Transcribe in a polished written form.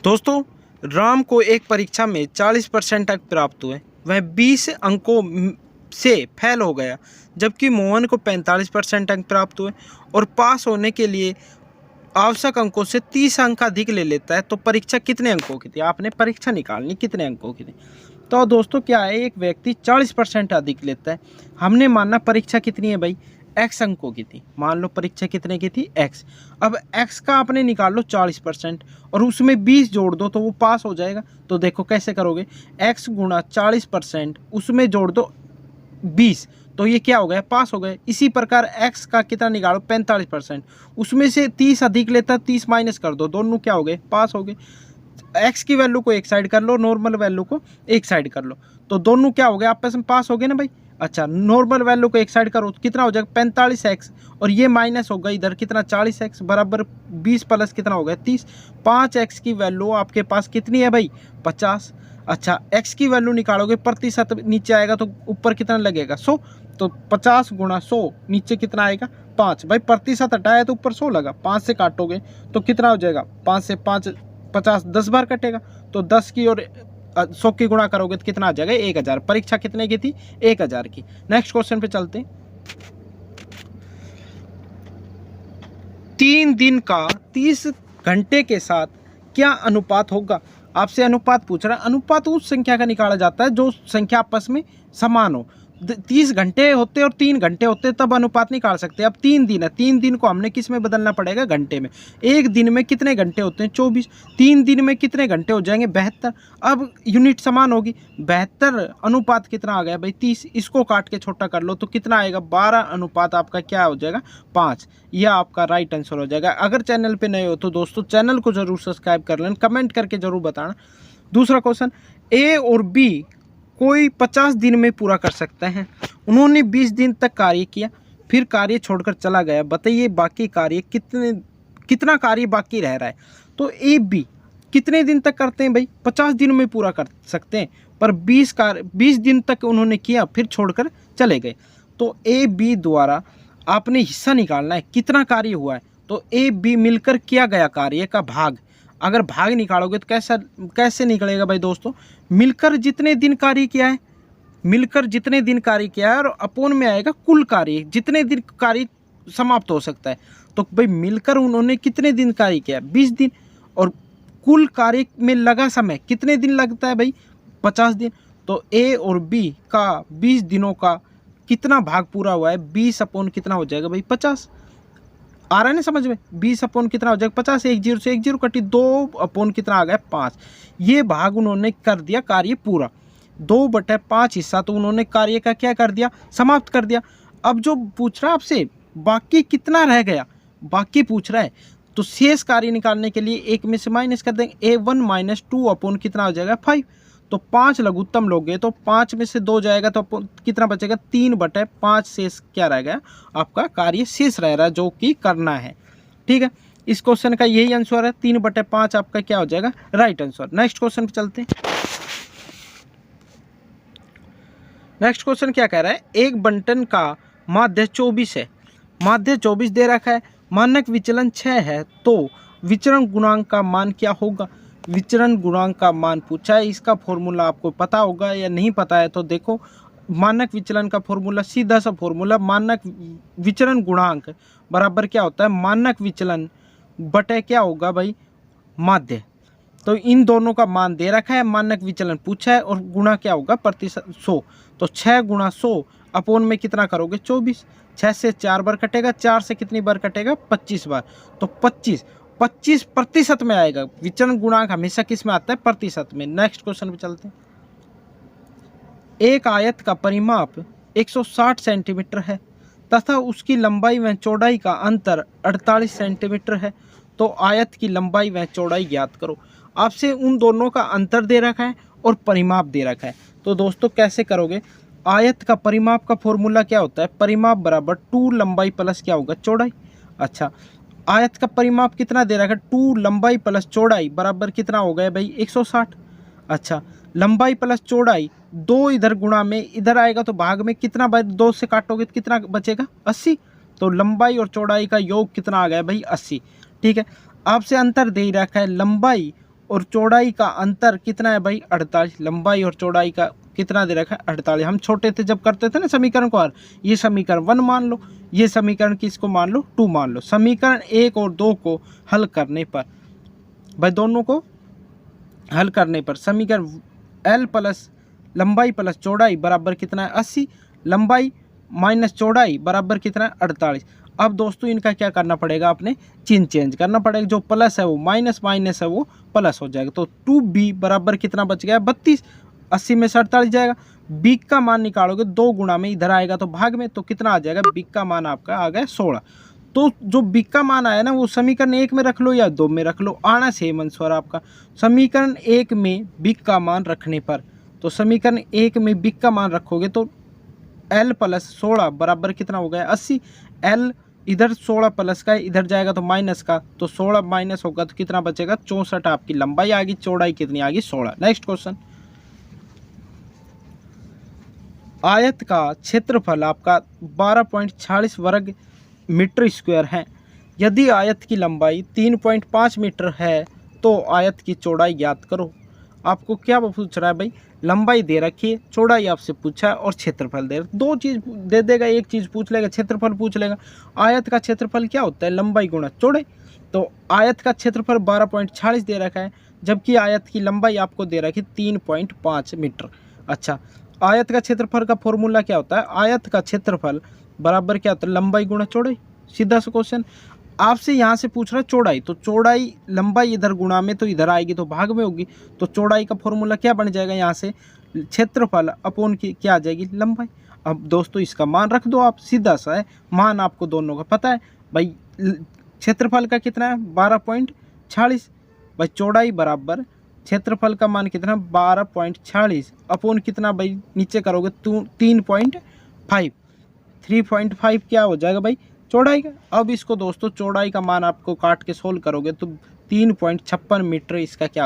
दोस्तों, राम को एक परीक्षा में 40% अंक प्राप्त हुए। वह 20 अंकों से फेल हो गया, जबकि मोहन को 45% अंक प्राप्त हुए और पास होने के लिए आवश्यक अंकों से 30 अंक अधिक ले लेता है। तो परीक्षा कितने अंकों की थी? आपने परीक्षा निकालनी कितने अंकों की थी। तो दोस्तों क्या है, एक व्यक्ति 40% अधिक लेता है। हमने माना परीक्षा कितनी है भाई, x अंकों की थी। मान लो परीक्षा कितने की थी, x। अब x का आपने निकाल लो 40% और उसमें 20 जोड़ दो तो वो पास हो जाएगा। तो देखो कैसे करोगे, x गुणा 40% उसमें जोड़ दो 20, तो ये क्या हो गया, पास हो गए। इसी प्रकार x का कितना निकालो, 45%, उसमें से 30 अधिक लेता, 30 माइनस कर दो, दोनों क्या हो गए, पास हो गए। x की वैल्यू को एक साइड कर लो, नॉर्मल वैल्यू को एक साइड कर लो, तो दोनों क्या हो गए, आपस में पास हो गए ना भाई। अच्छा, नॉर्मल वैल्यू को एक साइड करो तो कितना हो जाएगा, 45x, और ये माइनस होगा इधर कितना, 40x बराबर 20 प्लस कितना हो गया, 30। 5x की वैल्यू आपके पास कितनी है भाई, 50। अच्छा, x की वैल्यू निकालोगे, प्रतिशत नीचे आएगा तो ऊपर कितना लगेगा, 100। तो 50 गुणा 100, नीचे कितना आएगा, 5। भाई प्रतिशत हटाया तो ऊपर 100 लगा, 5 से काटोगे तो कितना हो जाएगा, 5 से 5 50, 10 बार कटेगा। तो 10 की और 100 की गुणा करोगे तो कितना आ जाएगा, 1000। परीक्षा कितने की थी, 1000 की। नेक्स्ट क्वेश्चन पे चलते हैं। 3 दिन का 30 घंटे के साथ क्या अनुपात होगा? आपसे अनुपात पूछ रहा है। अनुपात उस संख्या का निकाला जाता है जो संख्या आपस में समान हो। 30 घंटे होते और 3 घंटे होते तब अनुपात निकाल सकते हैं। अब 3 दिन है, 3 दिन को हमने किस में बदलना पड़ेगा, घंटे में। एक दिन में कितने घंटे होते हैं, 24। 3 दिन में कितने घंटे हो जाएंगे, 72। अब यूनिट समान होगी, 72 अनुपात कितना आ गया भाई, 30। इसको काट के छोटा कर लो तो कितना आएगा, 12 अनुपात आपका क्या हो जाएगा, 5। यह आपका राइट आंसर हो जाएगा। अगर चैनल पे नए हो तो दोस्तों चैनल को जरूर सब्सक्राइब कर लेना, कमेंट करके जरूर बताना। दूसरा क्वेश्चन, ए और बी कोई 50 दिन में पूरा कर सकते हैं। उन्होंने 20 दिन तक कार्य किया, फिर कार्य छोड़कर चला गया। बताइए बाकी कार्य कितना कार्य बाकी रह रहा है। तो ए बी कितने दिन तक करते हैं भाई, 50 दिन में पूरा कर सकते हैं, पर 20 दिन तक उन्होंने किया फिर छोड़कर चले गए। तो ए बी द्वारा आपने हिस्सा निकालना है, कितना कार्य हुआ है। तो ए बी मिलकर किया गया कार्य का भाग, अगर भाग निकालोगे तो कैसे निकलेगा भाई दोस्तों, मिलकर जितने दिन कार्य किया है, मिलकर जितने दिन कार्य किया है, और अपोन में आएगा कुल कार्य, जितने दिन कार्य समाप्त हो सकता है। तो भाई मिलकर उन्होंने कितने दिन कार्य किया, 20 दिन, और कुल कार्य में लगा समय कितने दिन लगता है भाई, 50 दिन। तो ए और बी का 20 दिनों का कितना भाग पूरा हुआ है, 20 अपोन कितना हो जाएगा भाई, 50। आ रहा है ना समझ में, 20 अपोन कितना हो जाएगा, 50। एक जीरो से एक जीरो कटी, 2 अपोन कितना आ गया, 5। ये भाग उन्होंने कर दिया कार्य पूरा, 2/5 हिस्सा तो उन्होंने कार्य का क्या कर दिया, समाप्त कर दिया। अब जो पूछ रहा है आपसे बाकी कितना रह गया, बाकी पूछ रहा है, तो शेष कार्य निकालने के लिए एक में से माइनस कर देंगे। A1 - 2 अपोन कितना हो जाएगा, 5। तो 5 लघुत्तम लोगे तो 5 में से 2 जाएगा तो कितना बचेगा, 3/5 शेष क्या रह गया, आपका कार्य शेष रह रहा है जो कि करना है। ठीक है, इस क्वेश्चन का यही आंसर है, 3/5 आपका क्या हो जाएगा, राइट आंसर। नेक्स्ट क्वेश्चन पे चलते हैं। नेक्स्ट क्वेश्चन क्या कह रहा है, एक बंटन का माध्य 24 है, माध्य 24 दे रखा है, मानक विचलन 6 है, तो विचरण गुणांक का मान क्या होगा। विचरण गुणांक का मान पूछा है, इसका फॉर्मूला आपको पता होगा या नहीं पता है तो देखो, मानक विचलन का फॉर्मूला सीधा सा फॉर्मूला, मानक विचरण गुणांक बराबर क्या होता है, मानक विचलन बटे क्या होगा भाई, माध्य। तो इन दोनों का मान दे रखा है, मानक विचलन पूछा है, और गुणा क्या होगा, प्रतिशत 100। तो 6 गुणा 100 अपोन में कितना करोगे, 24। 6 से 4 बार कटेगा, 4 से कितनी बार कटेगा, 25 बार। तो 25 प्रतिशत में आएगा। विचरण गुणांक हमेशा किस में आता है, प्रतिशत में। नेक्स्ट क्वेश्चन पे चलते हैं। एक आयत का परिमाप 160 सेंटीमीटर है तथा उसकी लंबाई व चौड़ाई का अंतर 48 सेंटीमीटर है, तो आयत की लंबाई व चौड़ाई ज्ञात करो। आपसे उन दोनों का अंतर दे रखा है और परिमाप दे रखा है। तो दोस्तों कैसे करोगे, आयत का परिमाप का फॉर्मूला क्या होता है, परिमाप बराबर 2 लंबाई प्लस क्या होगा, चौड़ाई। अच्छा, आयत का परिमाप कितना दे रखा है, 2 लंबाई प्लस चौड़ाई बराबर कितना हो गया भाई, 160। अच्छा, लंबाई प्लस चौड़ाई 2 इधर गुणा में इधर आएगा तो भाग में कितना, 2 से काटोगे तो कितना बचेगा, 80। तो लंबाई और चौड़ाई का योग कितना आ गया भाई, 80। ठीक है, आपसे अंतर दे रखा है लंबाई और चौड़ाई का अंतर कितना है भाई 48। लंबाई और चौड़ाई का कितना दे रखा है 48। हम छोटे थे जब करते थे ना समीकरण को, ये समीकरण 1 मान लो, ये समीकरण किसको मान लो 2 मान लो। समीकरण 1 और 2 को हल करने पर भाई, दोनों को हल करने पर समीकरण L प्लस लंबाई प्लस चौड़ाई बराबर कितना है 80, लंबाई माइनस चौड़ाई बराबर कितना है 48। अब दोस्तों इनका क्या करना पड़ेगा, आपने चिन्ह चेंज करना पड़ेगा, जो प्लस है वो माइनस, माइनस है वो प्लस हो जाएगा। तो 2b बराबर कितना बच गया 32, 80 में से 48 जाएगा। b का मान निकालोगे 2 गुणा में इधर आएगा तो भाग में, तो कितना आ जाएगा, b का मान आपका आ गया 16। तो जो b का मान आया ना वो समीकरण 1 में रख लो या 2 में रख लो, आना सेम आंसर आपका। समीकरण 1 में b का मान रखने पर, तो समीकरण 1 में b का मान रखोगे तो L प्लस 16 बराबर कितना हो गया 80। L इधर 16 प्लस का इधर जाएगा तो माइनस का, तो 16 माइनस होगा तो कितना बचेगा 64। आपकी लंबाई आ गई, चौड़ाई कितनी आ गई 16। नेक्स्ट क्वेश्चन, आयत का क्षेत्रफल आपका 12.46 वर्ग मीटर स्क्वायर है। यदि आयत की लंबाई 3.5 मीटर है तो आयत की चौड़ाई ज्ञात करो। आपको क्या पूछ रहा है भाई, लंबाई दे रखी है, चौड़ाई आपसे पूछा है और क्षेत्रफल दे, दो चीज़ दे देगा, एक चीज़ पूछ लेगा, क्षेत्रफल पूछ लेगा। आयत का क्षेत्रफल क्या होता है, लंबाई गुणा चौड़ाई। तो आयत का क्षेत्रफल 12.46 दे रखा है, जबकि आयत की लंबाई आपको दे रखी 3.5 मीटर। अच्छा, आयत का क्षेत्रफल का फॉर्मूला क्या होता है, आयत का क्षेत्रफल बराबर क्या होता है, लंबाई गुणा चौड़ाई। सीधा सा क्वेश्चन। आपसे यहाँ से पूछ रहा है चौड़ाई, तो चौड़ाई लंबाई इधर गुणा में तो इधर आएगी तो भाग में होगी, तो चौड़ाई का फॉर्मूला क्या बन जाएगा, यहाँ से क्षेत्रफल अपोन की क्या आ जाएगी लंबाई। अब दोस्तों इसका मान रख दो आप, सीधा सा है, मान आपको दोनों का पता है भाई। क्षेत्रफल का कितना है 12.46, भाई चौड़ाई बराबर क्षेत्रफल का मान कितना 12.46 अपोन कितना भाई, नीचे करोगे 3.5, 3.5 क्या हो जाएगा भाई चौड़ाई का। अब इसको दोस्तों चौड़ाई का मान आपको काट के सोल्व करोगे तो 3.56 मीटर इसका क्या